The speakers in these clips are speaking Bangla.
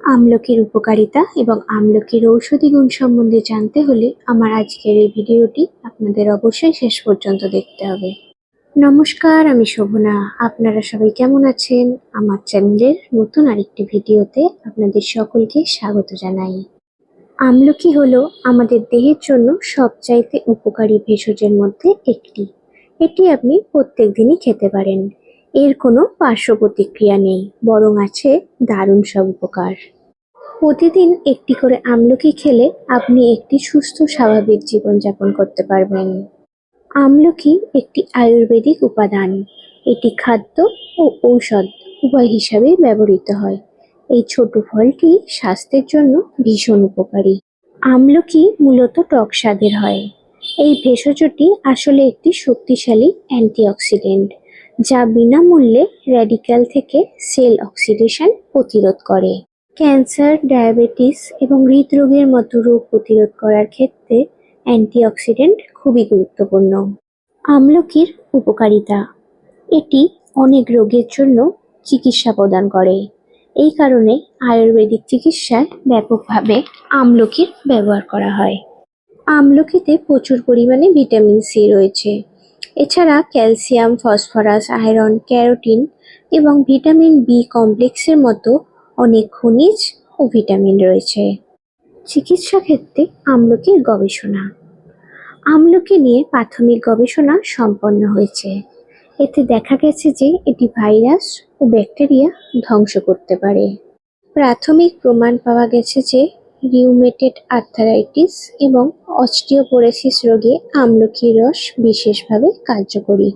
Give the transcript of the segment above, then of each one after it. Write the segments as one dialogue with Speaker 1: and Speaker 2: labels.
Speaker 1: আমলকির উপকারিতা এবং আমলকির ঔষধি গুণ সম্বন্ধে জানতে হলে আমার আজকের এই ভিডিওটি আপনাদের অবশ্যই শেষ পর্যন্ত দেখতে হবে। নমস্কার, আমি শোভনা। আপনারা সবাই কেমন আছেন? আমার চ্যানেলের নতুন আরেকটি ভিডিওতে আপনাদের সকলকে স্বাগত জানাই। আমলকি হলো আমাদের দেহের জন্য সবচাইতে উপকারী ভেষজের মধ্যে একটি। এটি আপনি প্রত্যেক দিনই খেতে পারেন। এর কোনো পার্শ্ব প্রতিক্রিয়া নেই, বরং আছে দারুণ সব উপকার। প্রতিদিন একটি করে আমলকি খেলে আপনি একটি সুস্থ স্বাভাবিক জীবনযাপন করতে পারবেন। আমলকি একটি আয়ুর্বেদিক উপাদান। এটি খাদ্য ও ঔষধ উভয় হিসাবে ব্যবহৃত হয়। এই ছোট ফলটি স্বাস্থ্যের জন্য ভীষণ উপকারী। আমলকি মূলত টক স্বাদের হয়। এই ভেষজটি আসলে একটি শক্তিশালী অ্যান্টিঅক্সিডেন্ট, যা বিনামূল্যে র্যাডিক্যাল থেকে সেল অক্সিডেশন প্রতিরোধ করে। ক্যান্সার, ডায়াবেটিস এবং হৃদরোগের মতো রোগ প্রতিরোধ করার ক্ষেত্রে অ্যান্টিঅক্সিডেন্ট খুবই গুরুত্বপূর্ণ। আমলকির উপকারিতা: এটি অনেক রোগের জন্য চিকিৎসা প্রদান করে। এই কারণে আয়ুর্বেদিক চিকিৎসায় ব্যাপকভাবে আমলকির ব্যবহার করা হয়। আমলকিতে প্রচুর পরিমাণে ভিটামিন সি রয়েছে। এছাড়া ক্যালসিয়াম, ফসফরাস, আয়রন, ক্যারোটিন এবং ভিটামিন বি কমপ্লেক্সের মতো অনেক খনিজ ও ভিটামিন রয়েছে। চিকিৎসা ক্ষেত্রে আমলকির গবেষণা: আমলকি নিয়ে প্রাথমিক গবেষণা সম্পন্ন হয়েছে। এতে দেখা গেছে যে এটি ভাইরাস ও ব্যাকটেরিয়া ধ্বংস করতে পারে। প্রাথমিক প্রমাণ পাওয়া গেছে যে রিউমেটেড আর্থ্রাইটিস এবং অস্টিওপোরোসিস রোগে আমলকির রস বিশেষভাবে কার্যকরী।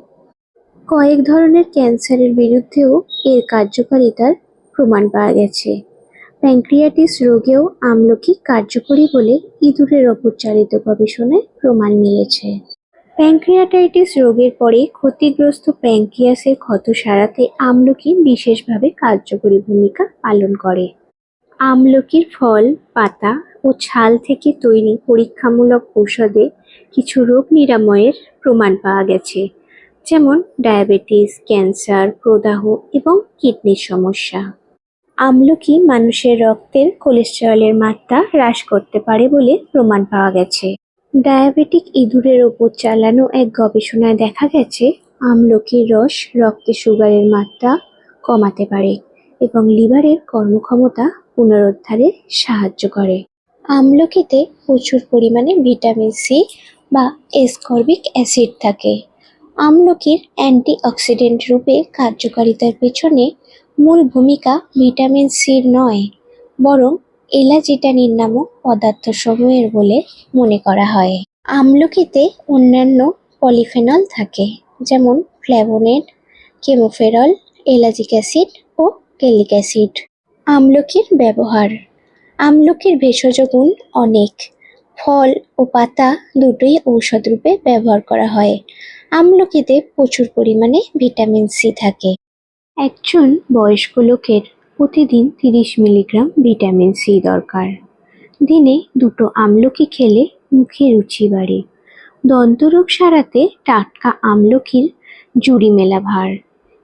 Speaker 1: কয়েক ধরনের ক্যান্সারের বিরুদ্ধেও এর কার্যকারিতার প্রমাণ পাওয়া গেছে। প্যানক্রিয়াটিস রোগেও আমলকি কার্যকরী বলে ইঁদুরের ওপর চালিত গবেষণায় প্রমাণ মিলেছে। প্যানক্রিয়াটাইটিস রোগের পরে ক্ষতিগ্রস্ত প্যানক্রিয়াসের ক্ষত সারাতে আমলকি বিশেষভাবে কার্যকরী ভূমিকা পালন করে। আমলকির ফল, পাতা ও ছাল থেকে তৈরি পরীক্ষামূলক ঔষধে কিছু রোগ নিরাময়ের প্রমাণ পাওয়া গেছে, যেমন ডায়াবেটিস, ক্যান্সার, প্রদাহ এবং কিডনির সমস্যা। আমলকি মানুষের রক্তের কোলেস্টেরলের মাত্রা হ্রাস করতে পারে বলে প্রমাণ পাওয়া গেছে। ডায়াবেটিক ইঁদুরের ওপর চালানো এক গবেষণায় দেখা গেছে আমলকির রস রক্তে সুগারের মাত্রা কমাতে পারে এবং লিভারের কর্মক্ষমতা পুনরুদ্ধারে সাহায্য করে। আমলকিতে প্রচুর পরিমাণে ভিটামিন সি বা এসকর্বিক অ্যাসিড থাকে। আমলকির অ্যান্টিঅক্সিডেন্ট রূপে কার্যকারিতার পেছনে মূল ভূমিকা ভিটামিন সির নয়, বরং এলাজিটানিন নামক পদার্থসমূহের বলে মনে করা হয়। আমলকিতে অন্যান্য পলিফেনল থাকে, যেমন ফ্ল্যাভোনয়েড, কেমোফেরল, এলাজিক অ্যাসিড ও গ্যালিক অ্যাসিড। আমলকির ব্যবহার: আমলকির ভেষজ গুণ অনেক। ফল ও পাতা দুটোই ঔষধ রূপে ব্যবহার করা হয়। আমলকিতে প্রচুর পরিমাণে ভিটামিন সি থাকে। একজন বয়স্ক লোকের প্রতিদিন 30 মিলিগ্রাম ভিটামিন সি দরকার। দিনে 2টো আমলকি খেলে মুখে রুচি বাড়ে। দন্তরোগ সারাতে টাটকা আমলকির জুড়ি মেলা ভার।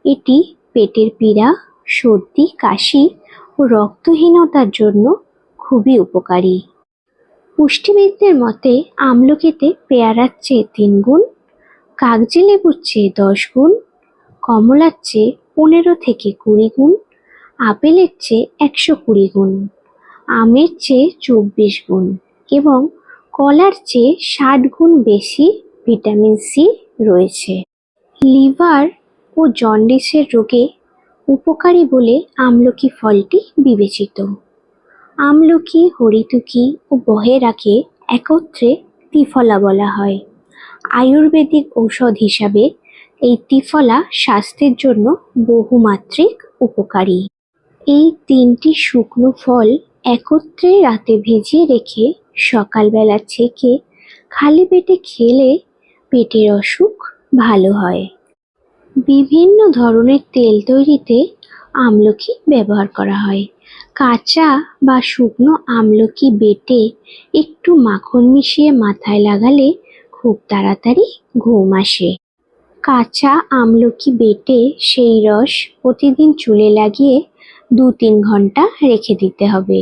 Speaker 1: এটি পেটের পীড়া, সর্দি, কাশি ও রক্তহীনতার জন্য খুবই উপকারী। পুষ্টিবিদদের মতে আমলকিতে পেয়ারার চেয়ে 3 গুণ, কাগজি লেবুর চেয়ে 10 গুণ, কমলার চেয়ে 15 থেকে 20 গুণ, আপেলের চেয়ে 120 গুণ, আমের চেয়ে 24 গুণ এবং কলার চেয়ে 60 গুণ বেশি ভিটামিন সি রয়েছে। লিভার ও জন্ডিসের রোগে উপকারী বলে আমলকি ফলটি বিবেচিত। আমলকি, হরিতকি ও বহেরাকে একত্রে ত্রিফলা বলা হয়। আয়ুর্বেদিক ঔষধ হিসাবে এই ত্রিফলা স্বাস্থ্যের জন্য বহুমাত্রিক উপকারী। এই 3টি শুকনো ফল একত্রে রাতে ভিজিয়ে রেখে সকালবেলা ছেঁকে খালি পেটে খেলে পেটের অসুখ ভালো হয়। বিভিন্ন ধরনের তেল তৈরিতে আমলকি ব্যবহার করা হয়। কাঁচা বা শুকনো আমলকি বেটে একটু মাখন মিশিয়ে মাথায় লাগালে খুব তাড়াতাড়ি ঘুম আসে। কাঁচা আমলকি বেটে সেই রস প্রতিদিন চুলে লাগিয়ে 2-3 ঘন্টা রেখে দিতে হবে।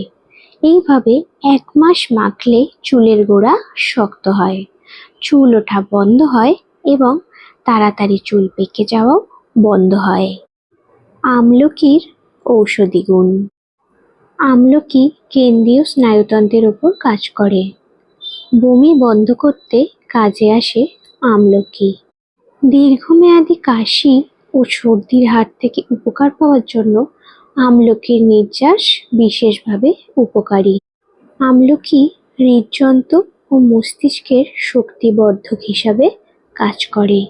Speaker 1: এইভাবে 1 মাস মাখলে চুলের গোড়া শক্ত হয়, চুল ওঠা বন্ধ হয় এবং তাড়াতাড়ি চুল পেকে যাওয়াও বন্ধ হয়। আমলকির ঔষধি গুণ। আমলকি কেন্দ্রীয় স্নায়ুতন্ত্রের ওপর কাজ করে। বমি বন্ধ করতে কাজে আসে আমলকি। দীর্ঘমেয়াদী কাশি ও সর্দির হাত থেকে উপকার পাওয়ার জন্য আমলকির নির্যাস বিশেষভাবে উপকারী। আমলকি হৃদযন্ত্র ও মস্তিষ্কের শক্তিবর্ধক হিসাবে কাজ করে।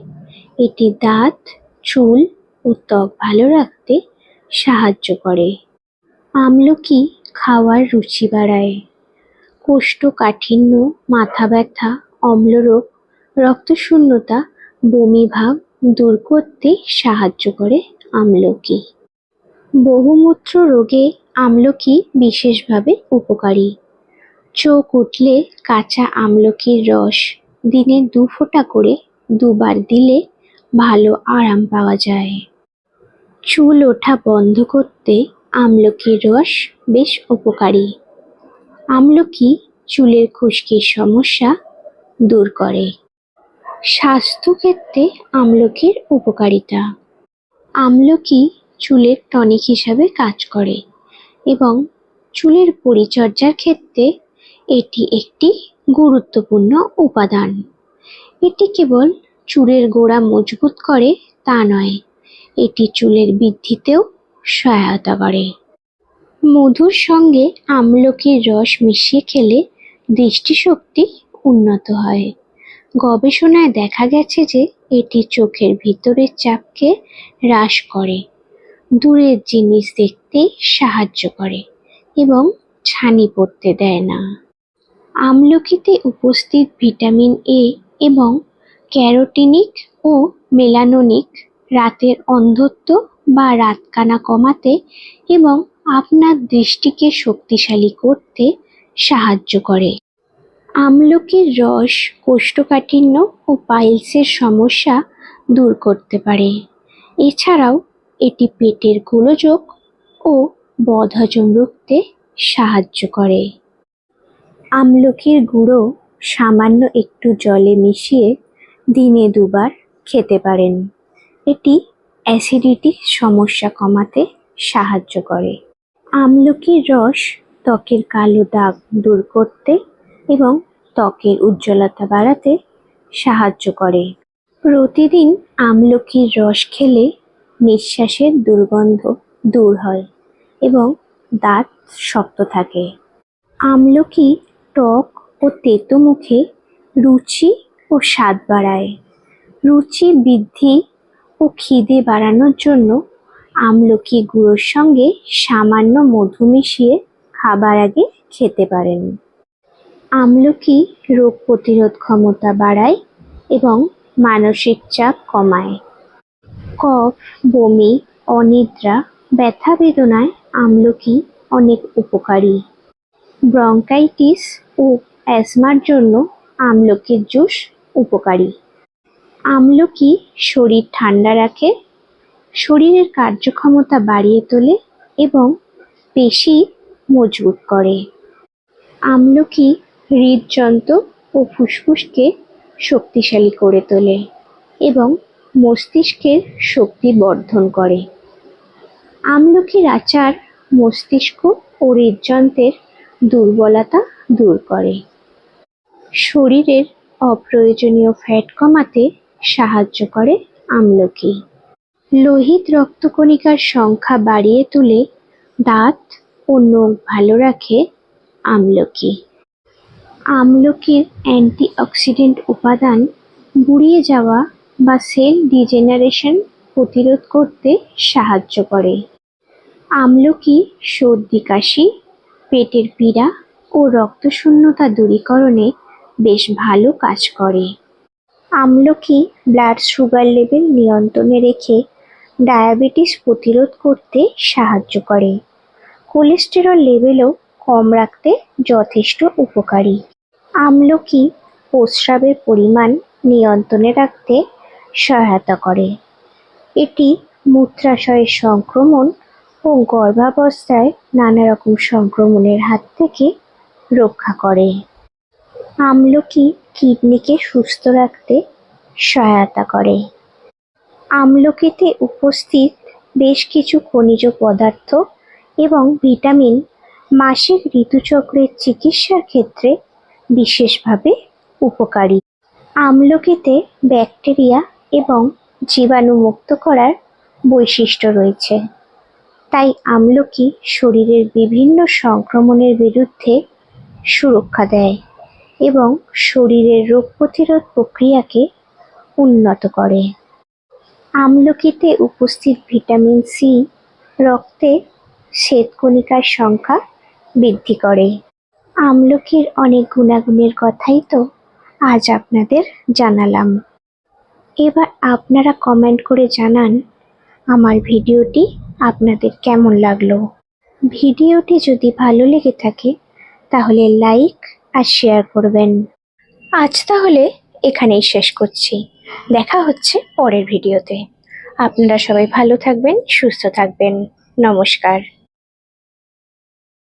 Speaker 1: এটি দাঁত, চুল ও ত্বক ভালো রাখতে সাহায্য করে। আমলকি খাওয়ার রুচি বাড়ায়। কোষ্ঠকাঠিন্য, মাথা ব্যথা, অম্লরোগ, রক্তশূন্যতা, বমিভাব দূর করতে সাহায্য করে আমলকি। বহুমূত্র রোগে আমলকি বিশেষভাবে উপকারী। চোখ উঠলে কাঁচা আমলকির রস দিনে 2 ফোঁটা করে 2 বার দিলে ভালো আরাম পাওয়া যায়। চুল ওঠা বন্ধ করতে আমলকির রস বেশ উপকারী। আমলকি চুলের খুশকির সমস্যা দূর করে। স্বাস্থ্যক্ষেত্রে আমলকির উপকারিতা। আমলকি চুলের টনিক হিসাবে কাজ করে এবং চুলের পরিচর্যার ক্ষেত্রে এটি একটি গুরুত্বপূর্ণ উপাদান। এটি কেবল চুলের গোড়া মজবুত করে তা নয়, এটি চুলের বৃদ্ধিতেও সহায়তা করে। মধুর সঙ্গে আমলকির রস মিশিয়ে খেলে দৃষ্টিশক্তি উন্নত হয়। গবেষণায় দেখা গেছে যে এটি চোখের ভিতরের চাপকে হ্রাস করে, দূরের জিনিস দেখতে সাহায্য করে এবং ছানি পড়তে দেয় না। আমলকিতে উপস্থিত ভিটামিন এ এবং ক্যারোটিনিক ও মেলানোনিক রাতের অন্ধত্ব বা রাতকানা কমাতে এবং আপনার দৃষ্টিকে শক্তিশালী করতে সাহায্য করে। আমলকির রস কোষ্ঠকাঠিন্য ও পাইলসের সমস্যা দূর করতে পারে। এছাড়াও এটি পেটের গোলযোগ ও বদহজম রুখতে সাহায্য করে। আমলকির গুঁড়ো সামান্য একটু জলে মিশিয়ে দিনে 2 বার খেতে পারেন। এটি অ্যাসিডিটির সমস্যা কমাতে সাহায্য করে। আমলকির রস ত্বকের কালো দাগ দূর করতে এবং ত্বকের উজ্জ্বলতা বাড়াতে সাহায্য করে। প্রতিদিন আমলকির রস খেলে নিঃশ্বাসের দুর্গন্ধ দূর হয় এবং দাঁত শক্ত থাকে। আমলকি টক ও তেতো মুখে রুচি ও স্বাদ বাড়ায়। রুচি বৃদ্ধি ও খিদে বাড়ানোর জন্য আমলকি গুঁড়োর সঙ্গে সামান্য মধু মিশিয়ে খাবার আগে খেতে পারেন। আমলকি রোগ প্রতিরোধ ক্ষমতা বাড়ায় এবং মানসিক চাপ কমায়। কফ, বমি, অনিদ্রা, ব্যথা বেদনায় আমলকি অনেক উপকারী। ব্রঙ্কাইটিস ও অ্যাজমার জন্য আমলকির জুস উপকারী। আমলকি শরীর ঠান্ডা রাখে, শরীরের কার্যক্ষমতা বাড়িয়ে তোলে এবং পেশি মজবুত করে। আমলকি হৃদযন্ত্র ও ফুসফুসকে শক্তিশালী করে তোলে এবং মস্তিষ্কের শক্তি বর্ধন করে। আমলকির আচার মস্তিষ্ক ও হৃদযন্ত্রের দুর্বলতা দূর করে। শরীরের অপ্রয়োজনীয় ফ্যাট কমাতে সাহায্য করে আমলকি। লোহিত রক্তকণিকার সংখ্যা বাড়িয়ে তোলে, দাঁত ও নখ ভালো রাখে আমলকি। আমলকির অ্যান্টিঅক্সিডেন্ট উপাদান বুড়িয়ে যাওয়া বা সেল ডিজেনারেশন প্রতিরোধ করতে সাহায্য করে। আমলকি সর্দি কাশি, পেটের পীড়া ও রক্তশূন্যতা দূরীকরণে বেশ ভালো কাজ করে। আমলকি ব্লাড সুগার লেভেল নিয়ন্ত্রণে রেখে ডায়াবেটিস প্রতিরোধ করতে সাহায্য করে। কোলেস্টেরল লেভেলও কম রাখতে যথেষ্ট উপকারী। আমলকি প্রস্রাবের পরিমাণ নিয়ন্ত্রণে রাখতে সহায়তা করে। এটি মূত্রাশয়ের সংক্রমণ ও গর্ভাবস্থায় নানা রকম সংক্রমণের হাত থেকে রক্ষা করে। আমলকি কিডনিকে সুস্থ রাখতে সহায়তা করে। আমলকিতে উপস্থিত বেশ কিছু খনিজ পদার্থ এবং ভিটামিন মাসিক ঋতুচক্রের চিকিৎসার ক্ষেত্রে বিশেষভাবে উপকারী। আমলকিতে ব্যাকটেরিয়া এবং জীবাণু মুক্ত করার বৈশিষ্ট্য রয়েছে, তাই আমলকি শরীরের বিভিন্ন সংক্রমণের বিরুদ্ধে সুরক্ষা দেয় এবং শরীরের রোগ প্রতিরোধ প্রক্রিয়াকে উন্নত করে। আমলকিতে উপস্থিত ভিটামিন সি রক্তে শ্বেতকণিকার সংখ্যা বৃদ্ধি করে। আমলকির অনেক গুণাগুণের কথাই তো আজ আপনাদের জানালাম। এবার আপনারা কমেন্ট করে জানান আমার ভিডিওটি আপনাদের কেমন লাগলো। ভিডিওটি যদি ভালো লেগে থাকে তাহলে লাইক আর শেয়ার করবেন। আজ তাহলে এখানেই শেষ করছি। দেখা হচ্ছে পরের ভিডিওতে। আপনারা সবাই ভালো থাকবেন, সুস্থ থাকবেন। নমস্কার।